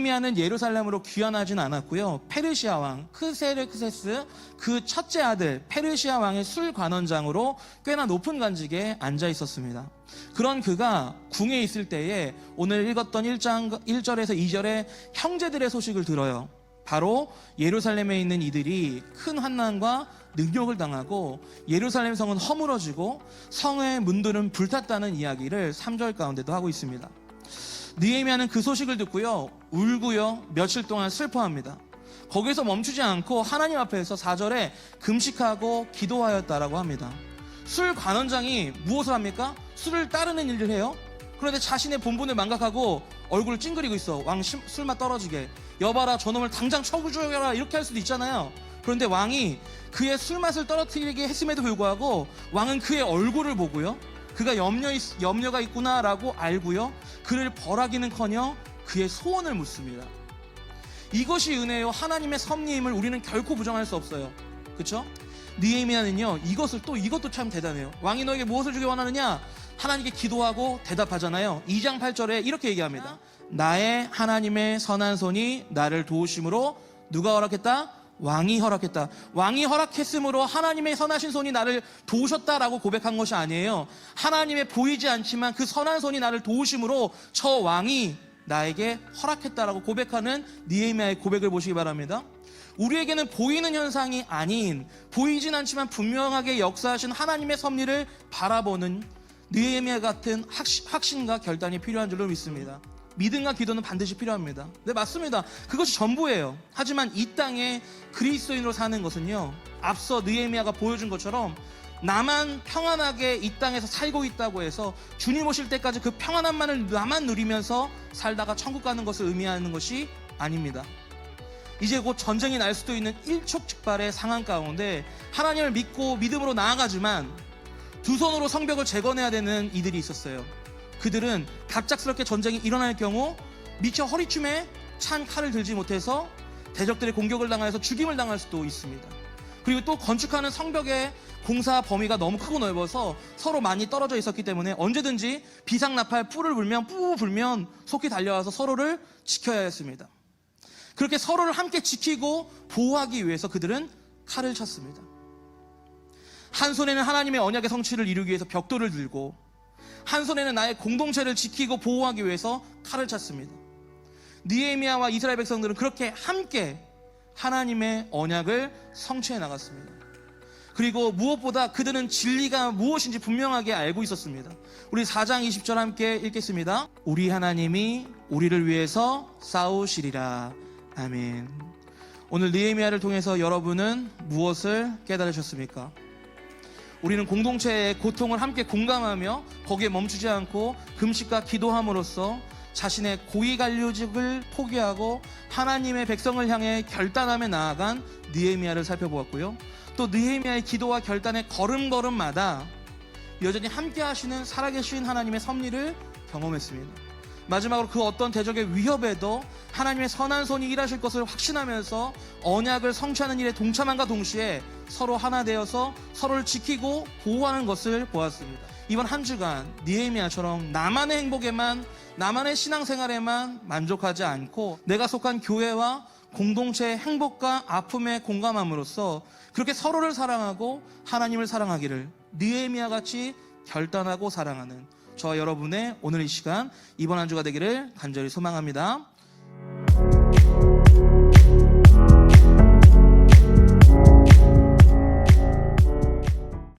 느헤미야는 예루살렘으로 귀환하진 않았고요. 페르시아 왕 크세르크세스 그 첫째 아들 페르시아 왕의 술관원장으로 꽤나 높은 관직에 앉아 있었습니다. 그런 그가 궁에 있을 때에 오늘 읽었던 1절에서 2절에 형제들의 소식을 들어요. 바로 예루살렘에 있는 이들이 큰 환난과 능욕을 당하고 예루살렘 성은 허물어지고 성의 문들은 불탔다는 이야기를 3절 가운데도 하고 있습니다. 느헤미야는 그 소식을 듣고요, 울고요, 며칠 동안 슬퍼합니다. 거기서 멈추지 않고 하나님 앞에서 4절에 금식하고 기도하였다라고 합니다. 술 관원장이 무엇을 합니까? 술을 따르는 일을 해요. 그런데 자신의 본분을 망각하고 얼굴을 찡그리고 있어. 왕 술맛 떨어지게. 여봐라, 저놈을 당장 처구줘라, 이렇게 할 수도 있잖아요. 그런데 왕이 그의 술맛을 떨어뜨리게 했음에도 불구하고 왕은 그의 얼굴을 보고요, 그가 염려가 있구나라고 알고요, 그를 벌하기는커녕 그의 소원을 묻습니다. 이것이 은혜요, 하나님의 섭리임을 우리는 결코 부정할 수 없어요. 그렇죠? 느헤미야는요, 이것도 참 대단해요. 왕이 너에게 무엇을 주기 원하느냐? 하나님께 기도하고 대답하잖아요. 2장 8절에 이렇게 얘기합니다. 나의 하나님의 선한 손이 나를 도우심으로 누가 허락했다? 왕이 허락했다. 왕이 허락했으므로 하나님의 선하신 손이 나를 도우셨다라고 고백한 것이 아니에요. 하나님의 보이지 않지만 그 선한 손이 나를 도우심으로 저 왕이 나에게 허락했다라고 고백하는 느헤미야의 고백을 보시기 바랍니다. 우리에게는 보이는 현상이 아닌, 보이진 않지만 분명하게 역사하신 하나님의 섭리를 바라보는 느헤미야 같은 확신과 결단이 필요한 줄로 믿습니다. 믿음과 기도는 반드시 필요합니다. 네, 맞습니다. 그것이 전부예요. 하지만 이 땅에 그리스도인으로 사는 것은요, 앞서 느헤미야가 보여준 것처럼 나만 평안하게 이 땅에서 살고 있다고 해서 주님 오실 때까지 그 평안함만을 나만 누리면서 살다가 천국 가는 것을 의미하는 것이 아닙니다. 이제 곧 전쟁이 날 수도 있는 일촉즉발의 상황 가운데 하나님을 믿고 믿음으로 나아가지만 두 손으로 성벽을 재건해야 되는 이들이 있었어요. 그들은 갑작스럽게 전쟁이 일어날 경우 미처 허리춤에 찬 칼을 들지 못해서 대적들의 공격을 당해서 죽임을 당할 수도 있습니다. 그리고 또 건축하는 성벽의 공사 범위가 너무 크고 넓어서 서로 많이 떨어져 있었기 때문에 언제든지 비상나팔 뿔을 불면 속히 달려와서 서로를 지켜야 했습니다. 그렇게 서로를 함께 지키고 보호하기 위해서 그들은 칼을 쳤습니다. 한 손에는 하나님의 언약의 성취를 이루기 위해서 벽돌을 들고, 한 손에는 나의 공동체를 지키고 보호하기 위해서 칼을 찼습니다. 느헤미야와 이스라엘 백성들은 그렇게 함께 하나님의 언약을 성취해 나갔습니다. 그리고 무엇보다 그들은 진리가 무엇인지 분명하게 알고 있었습니다. 우리 4장 20절 함께 읽겠습니다. 우리 하나님이 우리를 위해서 싸우시리라. 아멘. 오늘 느헤미야를 통해서 여러분은 무엇을 깨달으셨습니까? 우리는 공동체의 고통을 함께 공감하며 거기에 멈추지 않고 금식과 기도함으로써 자신의 고위관료직을 포기하고 하나님의 백성을 향해 결단하며 나아간 느헤미야를 살펴보았고요. 또 느헤미야의 기도와 결단의 걸음걸음마다 여전히 함께 하시는 살아계신 하나님의 섭리를 경험했습니다. 마지막으로 그 어떤 대적의 위협에도 하나님의 선한 손이 일하실 것을 확신하면서 언약을 성취하는 일에 동참함과 동시에 서로 하나 되어서 서로를 지키고 보호하는 것을 보았습니다. 이번 한 주간 느헤미야처럼 나만의 행복에만, 나만의 신앙생활에만 만족하지 않고 내가 속한 교회와 공동체의 행복과 아픔에 공감함으로써 그렇게 서로를 사랑하고 하나님을 사랑하기를 느헤미야 같이 결단하고 사랑하는 저와 여러분의 오늘 이 시간, 이번 한 주가 되기를 간절히 소망합니다.